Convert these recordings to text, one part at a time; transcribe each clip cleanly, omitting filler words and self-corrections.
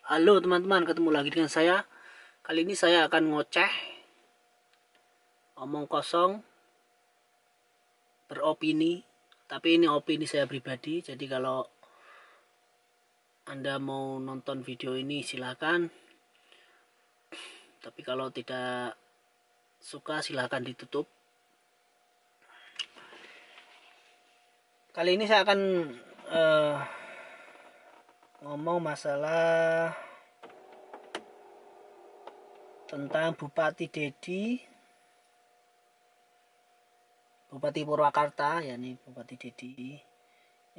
Halo teman-teman, ketemu lagi dengan saya. Kali ini saya akan ngoceh, omong kosong, beropini. Tapi ini opini saya pribadi, jadi kalau Anda mau nonton video ini silakan. Tapi kalau tidak suka silakan ditutup. Kali ini saya akan ngomong masalah tentang Bupati Dedi, Bupati Purwakarta, yakni Bupati Dedi.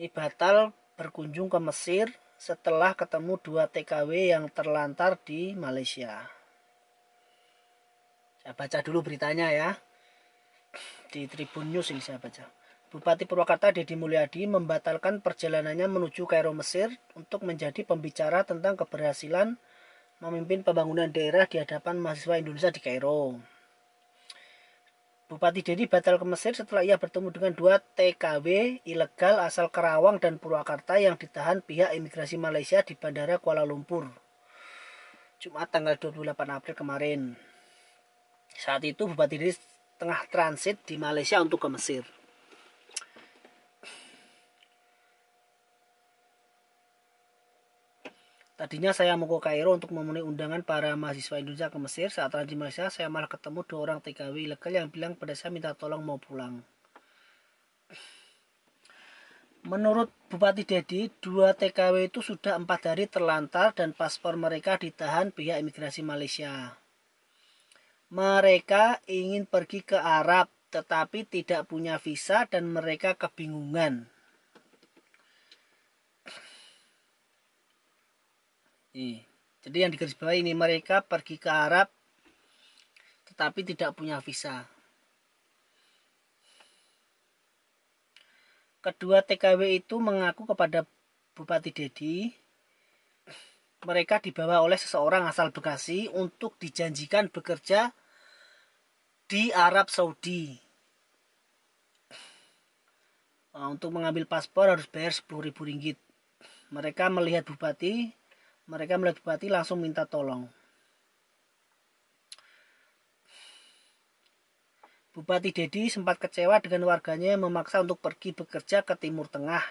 Ini batal berkunjung ke Mesir setelah ketemu 2 TKW yang terlantar di Malaysia. Saya baca dulu beritanya ya. Di Tribun News ini saya baca. Bupati Purwakarta Dedi Mulyadi membatalkan perjalanannya menuju Kairo, Mesir untuk menjadi pembicara tentang keberhasilan memimpin pembangunan daerah di hadapan mahasiswa Indonesia di Kairo. Bupati Dedi batal ke Mesir setelah ia bertemu dengan 2 TKW ilegal asal Karawang dan Purwakarta yang ditahan pihak imigrasi Malaysia di Bandara Kuala Lumpur, Jumat tanggal 28 April kemarin. Saat itu Bupati Dedi tengah transit di Malaysia untuk ke Mesir. Tadinya saya mau ke Kairo untuk memenuhi undangan para mahasiswa Indonesia ke Mesir. Saat transit di Malaysia, saya malah ketemu 2 orang TKW ilegal yang bilang pada saya minta tolong mau pulang. Menurut Bupati Dedi, 2 TKW itu sudah 4 hari terlantar dan paspor mereka ditahan pihak imigrasi Malaysia. Mereka ingin pergi ke Arab, tetapi tidak punya visa dan mereka kebingungan. Jadi yang digarisbawahi ini, mereka pergi ke Arab tetapi tidak punya visa. Kedua TKW itu mengaku kepada Bupati Dedi mereka dibawa oleh seseorang asal Bekasi untuk dijanjikan bekerja di Arab Saudi. Untuk mengambil paspor harus bayar 10.000 ringgit. Mereka melihat Bupati langsung minta tolong. Bupati Dedi sempat kecewa dengan warganya yang memaksa untuk pergi bekerja ke Timur Tengah.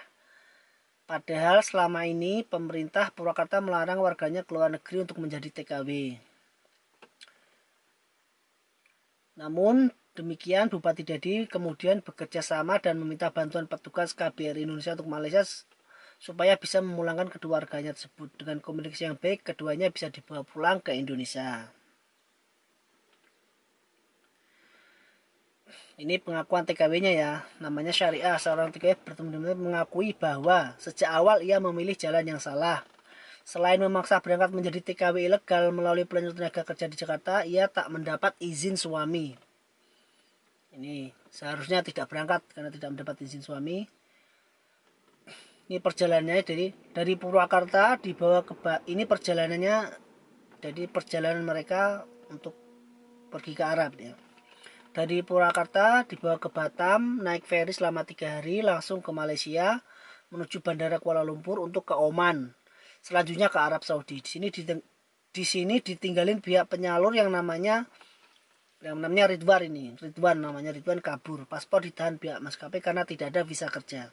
Padahal selama ini pemerintah Purwakarta melarang warganya keluar negeri untuk menjadi TKW. Namun demikian Bupati Dedi kemudian bekerja sama dan meminta bantuan petugas KBRI Indonesia untuk Malaysia supaya bisa memulangkan kedua warganya tersebut. Dengan komunikasi yang baik, keduanya bisa dibawa pulang ke Indonesia. Ini pengakuan TKW-nya ya, namanya Syariah. Seorang TKW bertemu mengakui bahwa sejak awal ia memilih jalan yang salah. Selain memaksa berangkat menjadi TKW ilegal melalui pelanjut tenaga kerja di Jakarta, ia tak mendapat izin suami. Ini seharusnya tidak berangkat karena tidak mendapat izin suami. Ini perjalanannya dari Purwakarta dibawa ke ini perjalanannya, jadi perjalanan mereka untuk pergi ke Arab ya. Dari Purwakarta dibawa ke Batam, naik feri selama 3 hari langsung ke Malaysia menuju Bandara Kuala Lumpur untuk ke Oman. Selanjutnya ke Arab Saudi. Di sini ditinggalin pihak penyalur yang namanya Ridwan kabur. Paspor ditahan pihak maskapai karena tidak ada visa kerja.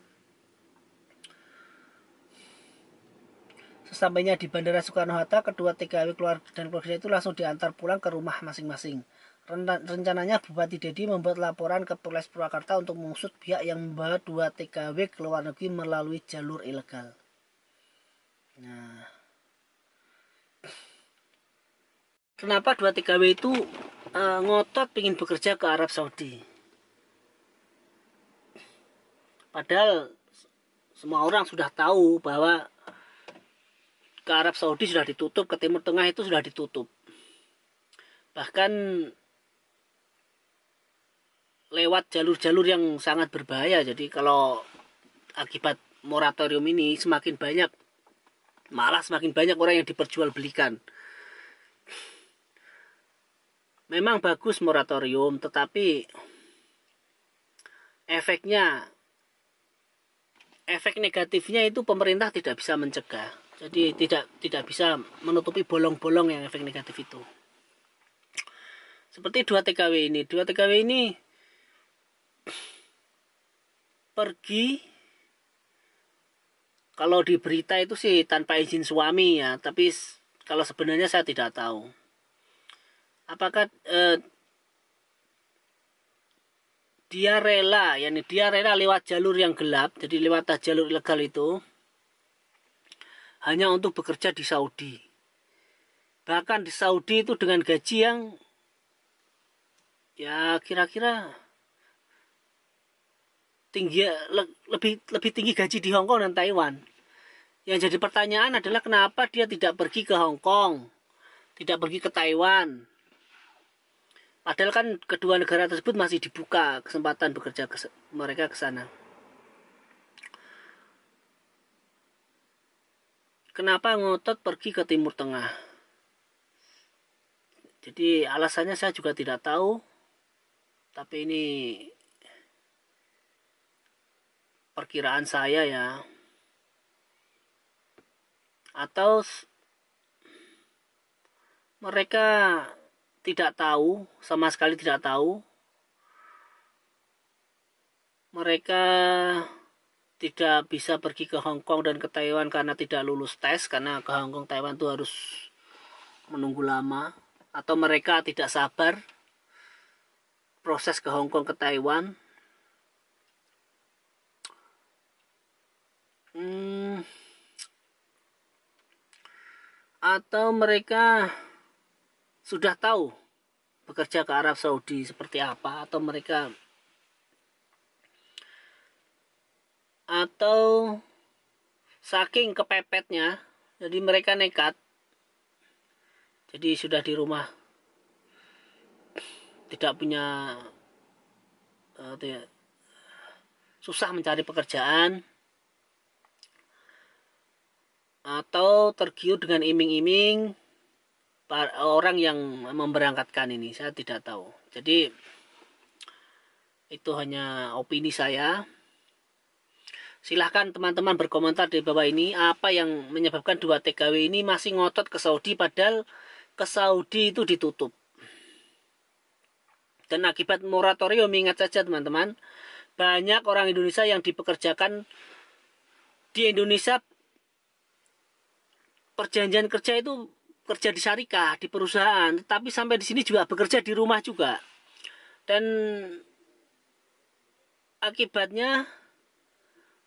Sesampainya di Bandara Soekarno-Hatta, kedua TKW dan keluarga itu langsung diantar pulang ke rumah masing-masing. Rencananya Bupati Dedi membuat laporan ke Polres Purwakarta untuk mengusut pihak yang membawa 2 TKW ke luar negeri melalui jalur ilegal. Nah, kenapa 2 TKW itu ngotot ingin bekerja ke Arab Saudi? Padahal semua orang sudah tahu bahwa ke Arab Saudi sudah ditutup, ke Timur Tengah itu sudah ditutup. Bahkan lewat jalur-jalur yang sangat berbahaya. Jadi kalau akibat moratorium ini semakin banyak orang yang diperjualbelikan. Memang bagus moratorium, tetapi efek negatifnya itu pemerintah tidak bisa mencegah. Jadi tidak bisa menutupi bolong-bolong yang efek negatif itu. Seperti 2 TKW ini. 2 TKW ini pergi, kalau di berita itu sih tanpa izin suami ya, tapi kalau sebenarnya saya tidak tahu. Apakah dia rela lewat jalur yang gelap, jadi lewat jalur ilegal itu, hanya untuk bekerja di Saudi. Bahkan di Saudi itu dengan gaji yang ya kira-kira tinggi, lebih tinggi gaji di Hong Kong dan Taiwan. Yang jadi pertanyaan adalah kenapa dia tidak pergi ke Hong Kong, tidak pergi ke Taiwan. Padahal kan kedua negara tersebut masih dibuka kesempatan bekerja mereka ke sana. Kenapa ngotot pergi ke Timur Tengah? Jadi alasannya saya juga tidak tahu. Tapi ini perkiraan saya ya. Atau mereka tidak tahu, sama sekali tidak tahu. Mereka tidak bisa pergi ke Hong Kong dan ke Taiwan karena tidak lulus tes, karena ke Hong Kong Taiwan itu harus menunggu lama. Atau mereka tidak sabar proses ke Hong Kong ke Taiwan. Atau mereka sudah tahu bekerja ke Arab Saudi seperti apa, atau saking kepepetnya jadi mereka nekat, jadi sudah di rumah tidak punya susah mencari pekerjaan, atau tergiur dengan iming-iming orang yang memberangkatkan ini. Saya tidak tahu. Jadi itu hanya opini saya. Silahkan teman-teman berkomentar di bawah ini, apa yang menyebabkan 2 TKW ini masih ngotot ke Saudi padahal ke Saudi itu ditutup. Dan akibat moratorium, ingat saja teman-teman, banyak orang Indonesia yang dipekerjakan di Indonesia, perjanjian kerja itu kerja di syarikah, di perusahaan, tapi sampai di sini juga bekerja di rumah juga. Dan akibatnya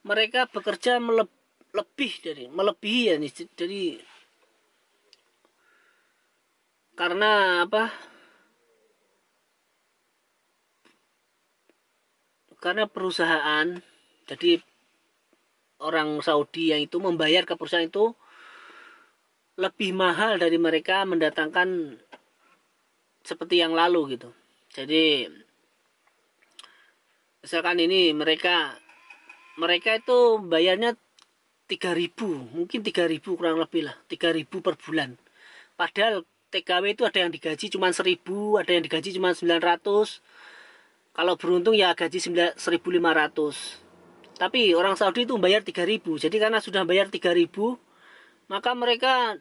mereka bekerja melebihi ya nih. Jadi karena apa? Karena perusahaan, jadi orang Saudi yang itu membayar ke perusahaan itu lebih mahal dari mereka mendatangkan seperti yang lalu gitu. Jadi misalkan ini mereka itu bayarnya 3.000, mungkin 3.000 kurang lebih lah, 3.000 per bulan. Padahal TKW itu ada yang digaji cuma 1.000, ada yang digaji cuma 900. Kalau beruntung ya gaji 1.500. Tapi orang Saudi itu bayar 3.000. Jadi karena sudah bayar 3.000, maka mereka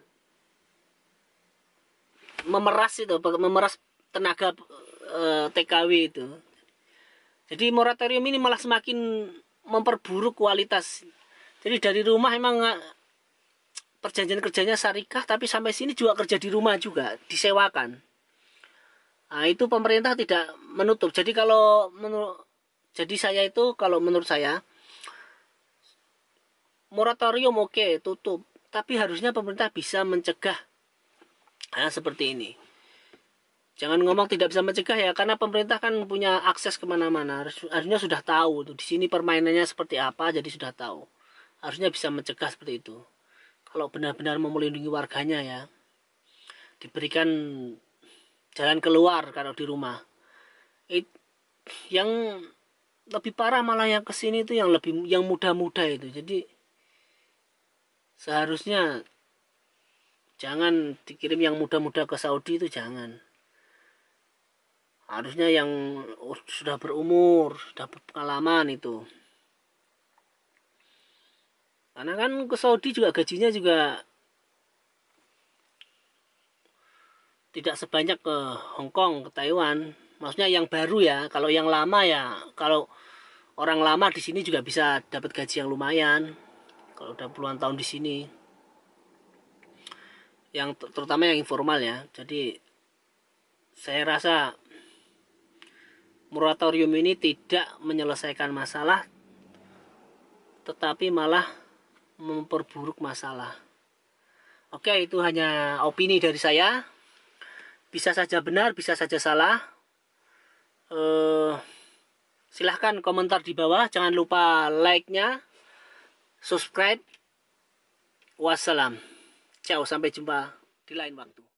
memeras tenaga TKW itu. Jadi moratorium ini malah semakin memperburuk kualitas. Jadi dari rumah emang perjanjian kerjanya syarikah, tapi sampai sini juga kerja di rumah juga, disewakan. Nah, itu pemerintah tidak menutup. Jadi kalau menurut saya moratorium oke, tutup, tapi harusnya pemerintah bisa mencegah seperti ini. Jangan ngomong tidak bisa mencegah ya, karena pemerintah kan punya akses kemana-mana. Harusnya sudah tahu tuh di sini permainannya seperti apa, jadi sudah tahu. Harusnya bisa mencegah seperti itu. Kalau benar-benar mau melindungi warganya ya, diberikan jalan keluar kalau di rumah. Yang lebih parah malah yang kesini itu yang muda-muda itu. Jadi seharusnya jangan dikirim yang muda-muda ke Saudi, itu jangan. Harusnya yang sudah berumur, sudah berpengalaman itu. Karena kan ke Saudi juga gajinya juga tidak sebanyak ke Hong Kong, ke Taiwan. Maksudnya yang baru ya. Kalau yang lama ya, kalau orang lama di sini juga bisa dapat gaji yang lumayan. Kalau udah puluhan tahun di sini. Yang terutama yang informal ya. Jadi saya rasa moratorium ini tidak menyelesaikan masalah, tetapi malah memperburuk masalah. Oke, itu hanya opini dari saya. Bisa saja benar, bisa saja salah. Silahkan komentar di bawah. Jangan lupa like-nya, subscribe. Wassalam. Ciao, sampai jumpa di lain waktu.